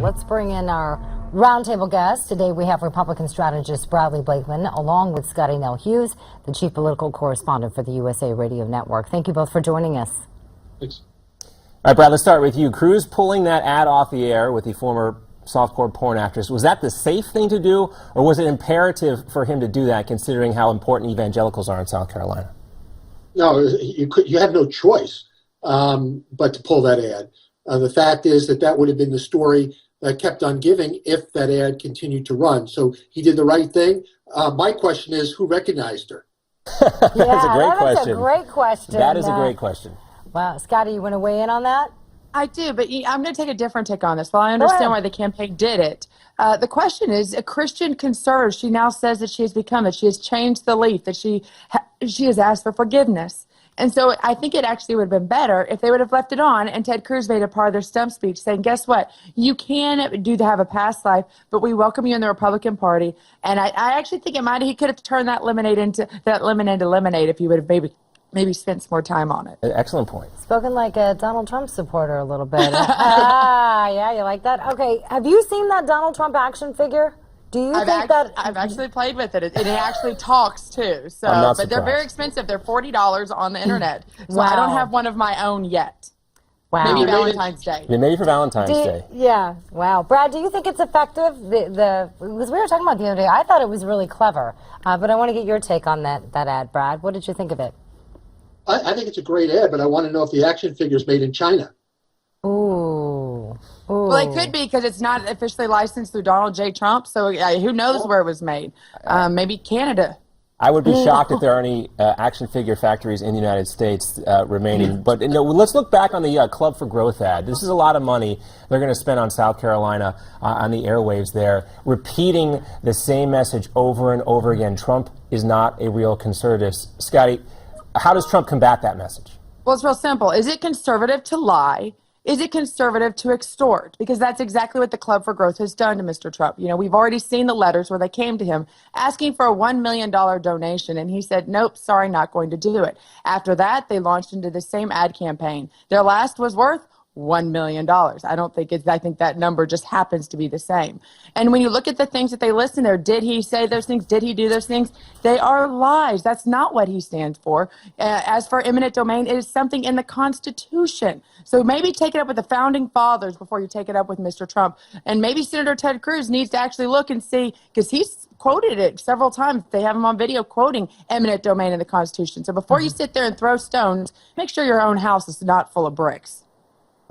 let's bring in our roundtable guests. Today we have Republican strategist Bradley Blakeman, along with Scottie Nell Hughes, the chief political correspondent for the USA Radio Network. Thank you both for joining us. Thanks. All right, Brad, let's start with you. Cruz pulling that ad off the air with the former softcore porn actress. Was that the safe thing to do, or was it imperative for him to do that, considering how important evangelicals are in South Carolina? No, you had no choice but to pull that ad. The fact is that would have been the story that kept on giving if that ad continued to run. So he did the right thing. My question is, who recognized her? That's a great question. That's a great question. That is a great question. Wow. Scottie, you want to weigh in on that? I do, but I'm going to take a different take on this. While I understand why the campaign did it, the question is, a Christian conservative, she now says that she has become it. She has changed the leaf, that she has asked for forgiveness. And so I think it actually would have been better if they would have left it on and Ted Cruz made it part of their stump speech saying, guess what? You can have a past life, but we welcome you in the Republican Party. And I actually think he could have turned that lemonade into lemonade if he would have maybe spent some more time on it. Excellent point. Spoken like a Donald Trump supporter a little bit. Yeah, you like that? Okay, have you seen that Donald Trump action figure? Do you think that I've actually played with it? It actually talks too. So, I'm not but surprised. they're very expensive. They're $40 on the internet. So Wow. I don't have one of my own yet. Wow. Maybe Valentine's Day. Yeah, maybe for Valentine's Day. Yeah. Wow. Brad, do you think it's effective? Because we were talking about the other day, I thought it was really clever. But I want to get your take on that ad, Brad. What did you think of it? I think it's a great ad, but I want to know if the action figure is made in China. Ooh. Well, it could be because it's not officially licensed through Donald J. Trump. So who knows where it was made? Maybe Canada. I would be shocked if there are any action figure factories in the United States remaining. But let's look back on the Club for Growth ad. This is a lot of money they're going to spend on South Carolina on the airwaves there, repeating the same message over and over again. Trump is not a real conservative. Scottie, how does Trump combat that message? Well, it's real simple. Is it conservative to lie? Is it conservative to extort? Because that's exactly what the Club for Growth has done to Mr. Trump. We've already seen the letters where they came to him asking for a $1 million donation, and he said, nope, sorry, not going to do it. After that, they launched into the same ad campaign. Their last was worth $1 million. I think that number just happens to be the same. And when you look at the things that they list in there, did he say those things? Did he do those things? They are lies. That's not what he stands for. As for eminent domain, it is something in the Constitution. So maybe take it up with the founding fathers before you take it up with Mr. Trump. And maybe Senator Ted Cruz needs to actually look and see, because he's quoted it several times. They have him on video quoting eminent domain in the Constitution. So before you sit there and throw stones, make sure your own house is not full of bricks.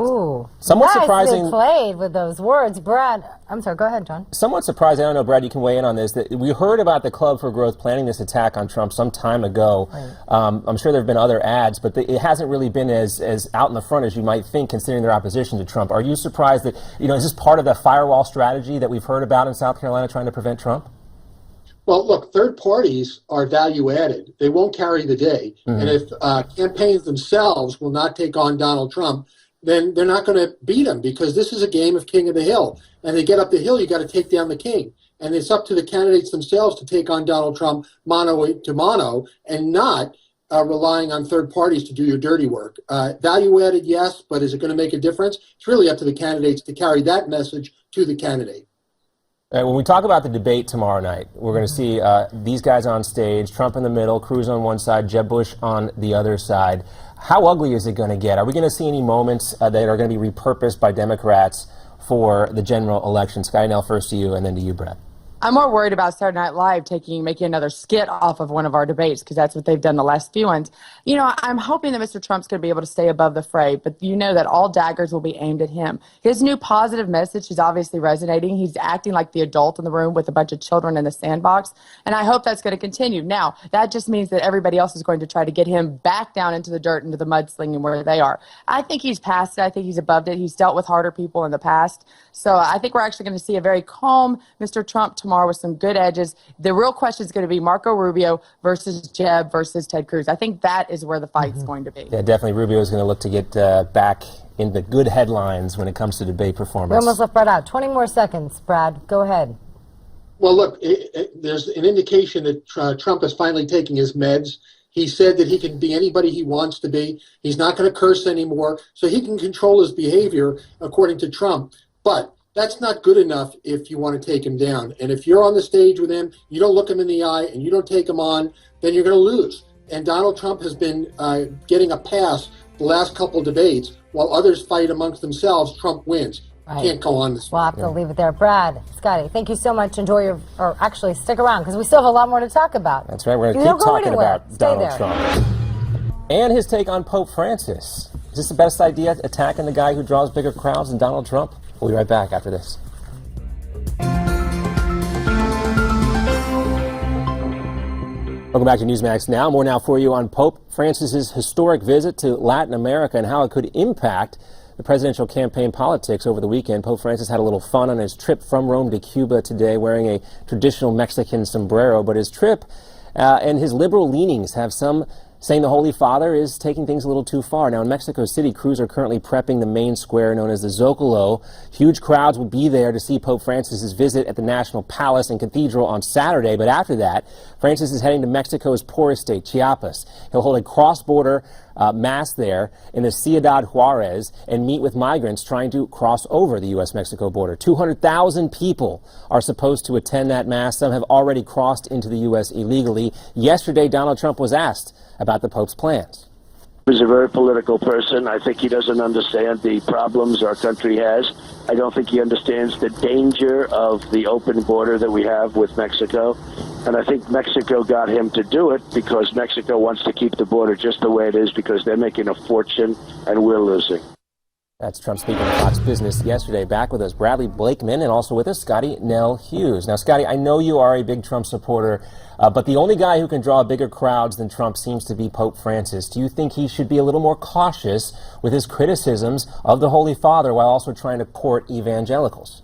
Ooh. Somewhat nicely surprising. Played with those words, Brad. I'm sorry, go ahead, John. Somewhat surprising, I don't know, Brad, you can weigh in on this, that we heard about the Club for Growth planning this attack on Trump some time ago. Right. I'm sure there have been other ads, but it hasn't really been as out in the front as you might think, considering their opposition to Trump. Are you surprised that, is this part of the firewall strategy that we've heard about in South Carolina trying to prevent Trump? Well, look, third parties are value added. They won't carry the day. Mm-hmm. And if campaigns themselves will not take on Donald Trump, then they're not going to beat him, because this is a game of king of the hill. And to get up the hill, you got to take down the king. And it's up to the candidates themselves to take on Donald Trump mano to mano, and not relying on third parties to do your dirty work. Value added, yes, but is it going to make a difference? It's really up to the candidates to carry that message to the candidate. When we talk about the debate tomorrow night, we're going to see these guys on stage, Trump in the middle, Cruz on one side, Jeb Bush on the other side. How ugly is it going to get? Are we going to see any moments that are going to be repurposed by Democrats for the general election? Scottie Nell, first to you, and then to you, Brad. I'm more worried about Saturday Night Live making another skit off of one of our debates, because that's what they've done the last few ones. I'm hoping that Mr. Trump's going to be able to stay above the fray, but that all daggers will be aimed at him. His new positive message is obviously resonating. He's acting like the adult in the room with a bunch of children in the sandbox, and I hope that's going to continue. Now, that just means that everybody else is going to try to get him back down into the dirt, into the mudslinging where they are. I think he's past it. I think he's above it. He's dealt with harder people in the past. So I think we're actually going to see a very calm Mr. Trump tomorrow with some good edges. The real question is going to be Marco Rubio versus Jeb versus Ted Cruz. I think that is where the fight's going to be. Yeah, definitely. Rubio is going to look to get back in the good headlines when it comes to debate performance. We almost left Brad out. 20 more seconds, Brad. Go ahead. Well, look, there's an indication that Trump is finally taking his meds. He said that he can be anybody he wants to be. He's not going to curse anymore, so he can control his behavior according to Trump. But that's not good enough if you want to take him down. And if you're on the stage with him, you don't look him in the eye and you don't take him on, then you're going to lose. And Donald Trump has been getting a pass the last couple debates, while others fight amongst themselves. Trump wins. Right. Can't go on this. We'll have to leave it there. Brad, Scottie, thank you so much. Enjoy your, or actually stick around because we still have a lot more to talk about. That's right. We're going to keep talking about Stay Donald there. Trump. And his take on Pope Francis. Is this the best idea, attacking the guy who draws bigger crowds than Donald Trump? We'll be right back after this. Welcome back to Newsmax Now. More now for you on Pope Francis's historic visit to Latin America and how it could impact the presidential campaign politics over the weekend. Pope Francis had a little fun on his trip from Rome to Cuba today, wearing a traditional Mexican sombrero. But his trip and his liberal leanings have some saying the Holy Father is taking things a little too far. Now, in Mexico City, crews are currently prepping the main square known as the Zocalo. Huge crowds will be there to see Pope Francis's visit at the National Palace and Cathedral on Saturday. But after that, Francis is heading to Mexico's poorest state, Chiapas. He'll hold a cross-border mass there in the Ciudad Juarez and meet with migrants trying to cross over the U.S.-Mexico border. 200,000 people are supposed to attend that mass. Some have already crossed into the U.S. illegally. Yesterday, Donald Trump was asked about the Pope's plans. He's a very political person. I think he doesn't understand the problems our country has. I don't think he understands the danger of the open border that we have with Mexico. And I think Mexico got him to do it because Mexico wants to keep the border just the way it is because they're making a fortune and we're losing. That's Trump speaking to Fox Business yesterday. Back with us, Bradley Blakeman, and also with us, Scottie Nell Hughes. Now, Scottie, I know you are a big Trump supporter, but the only guy who can draw bigger crowds than Trump seems to be Pope Francis. Do you think he should be a little more cautious with his criticisms of the Holy Father while also trying to court evangelicals?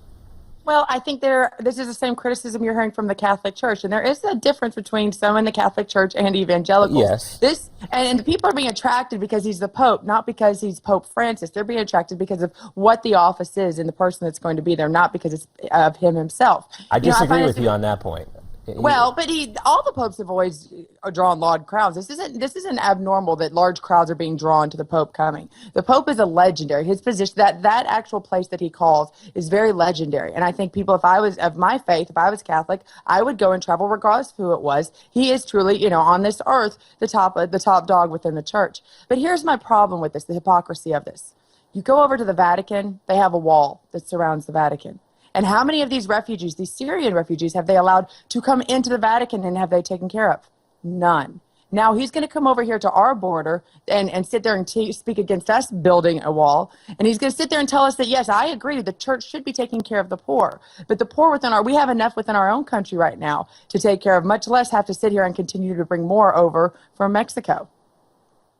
Well, I think this is the same criticism you're hearing from the Catholic Church, and there is a difference between some in the Catholic Church and evangelicals. Yes. And the people are being attracted because he's the Pope, not because he's Pope Francis. They're being attracted because of what the office is and the person that's going to be there, not because it's of him himself. I disagree with you on that point. Well, but all the popes have always drawn large crowds. This isn't abnormal that large crowds are being drawn to the Pope coming. The Pope is a legendary. His position, that actual place that he calls, is very legendary. And I think people, if I was of my faith, if I was Catholic, I would go and travel regardless of who it was. He is truly, on this earth, the top dog within the church. But here's my problem with this: the hypocrisy of this. You go over to the Vatican; they have a wall that surrounds the Vatican. And how many of these refugees, these Syrian refugees, have they allowed to come into the Vatican and have they taken care of? None. Now he's going to come over here to our border and sit there and speak against us building a wall. And he's going to sit there and tell us that, yes, I agree, the church should be taking care of the poor. But the poor we have enough within our own country right now to take care of, much less have to sit here and continue to bring more over from Mexico.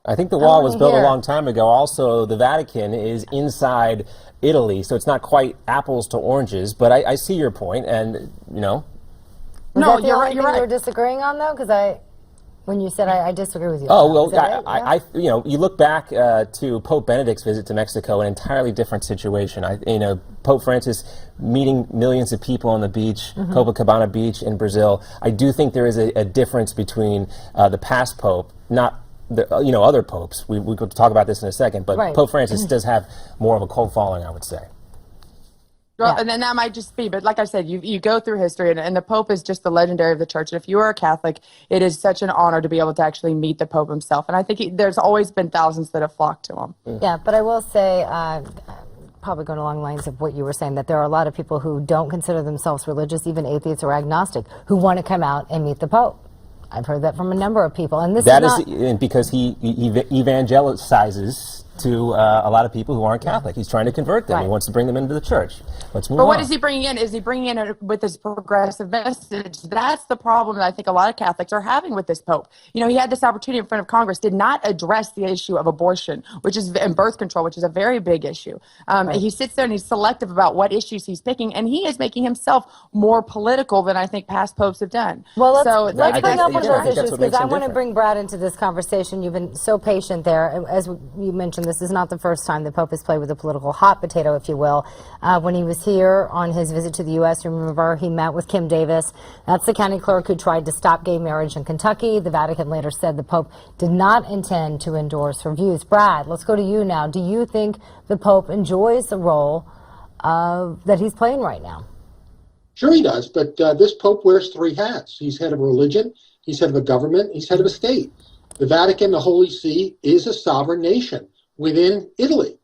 I think the wall was built a long time ago. Also, the Vatican is inside Italy, so it's not quite apples to oranges. But I see your point, and No, you're right. You're disagreeing on though, because when you said I disagree with you. Oh well, you look back to Pope Benedict's visit to Mexico, an entirely different situation. Pope Francis meeting millions of people on the beach, Copacabana Beach in Brazil. I do think there is a difference between the past Pope, not other popes. We could talk about this in a second, but right. Pope Francis does have more of a cult following, I would say. Well, and then that might just be, but like I said, you go through history, and the Pope is just the legendary of the church. And if you are a Catholic, it is such an honor to be able to actually meet the Pope himself. And I think there's always been thousands that have flocked to him. Yeah, but I will say, probably going along the lines of what you were saying, that there are a lot of people who don't consider themselves religious, even atheists or agnostic, who want to come out and meet the Pope. I've heard that from a number of people, and this is because he evangelizes to a lot of people who aren't Catholic. He's trying to convert them. Right. He wants to bring them into the church. Let's move on. But what is he bringing in? Is he bringing in it with his progressive message? That's the problem that I think a lot of Catholics are having with this Pope. He had this opportunity in front of Congress, did not address the issue of abortion, and birth control, which is a very big issue. Right. He sits there and he's selective about what issues he's picking, and he is making himself more political than I think past popes have done. Well, let's bring up one of those issues, because I want to bring Brad into this conversation. You've been so patient there. As you mentioned, this is not the first time the Pope has played with a political hot potato, if you will. When he was here on his visit to the U.S., remember, he met with Kim Davis. That's the county clerk who tried to stop gay marriage in Kentucky. The Vatican later said the Pope did not intend to endorse her views. Brad, let's go to you now. Do you think the Pope enjoys the role that he's playing right now. Sure he does, but this Pope wears three hats. He's head of a religion, he's head of a government, he's head of a state. The Vatican, the Holy See, is a sovereign nation within Italy.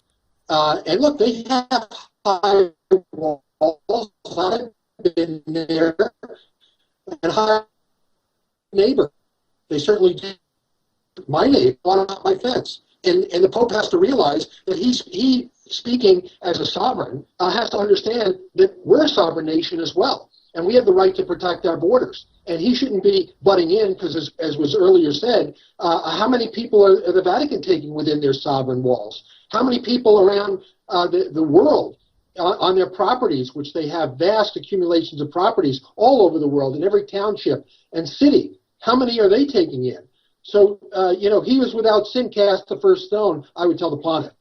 And look, they have high walls. I've been there, and high neighbor. They certainly do. My neighbor on my fence. And the Pope has to realize that he speaking as a sovereign, has to understand that we're a sovereign nation as well. And we have the right to protect our borders. And he shouldn't be butting in because, as was earlier said, how many people are the Vatican taking within their sovereign walls? How many people around the world on their properties, which they have vast accumulations of properties all over the world, in every township and city, how many are they taking in? So, he was without sin cast the first stone, I would tell the planet.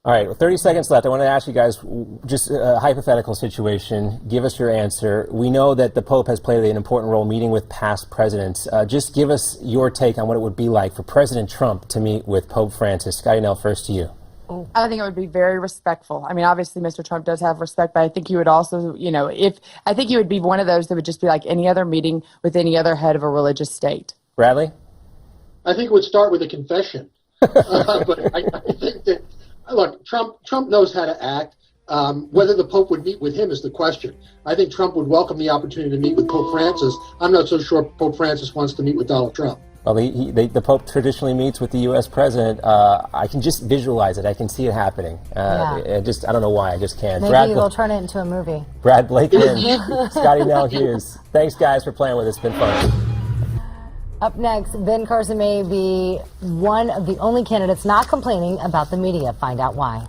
All right, well, 30 seconds left. I want to ask you guys just a hypothetical situation. Give us your answer. We know that the Pope has played an important role meeting with past presidents. Just give us your take on what it would be like for President Trump to meet with Pope Francis. Scottie Nell, first to you. I think it would be very respectful. I mean, obviously, Mr. Trump does have respect, but I think he would also, I think he would be one of those that would just be like any other meeting with any other head of a religious state. Bradley? I think it would start with a confession. But I think that, look, Trump knows how to act. Whether the Pope would meet with him is the question. I think Trump would welcome the opportunity to meet with Pope Francis. I'm not so sure Pope Francis wants to meet with Donald Trump. Well, the Pope traditionally meets with the U.S. president. I can just visualize it. I can see it happening. I don't know why. I just can't. Maybe they'll turn it into a movie. Brad Blakeman, Scottie Nell Hughes. Thanks, guys, for playing with us. It's been fun. Up next, Ben Carson may be one of the only candidates not complaining about the media. Find out why.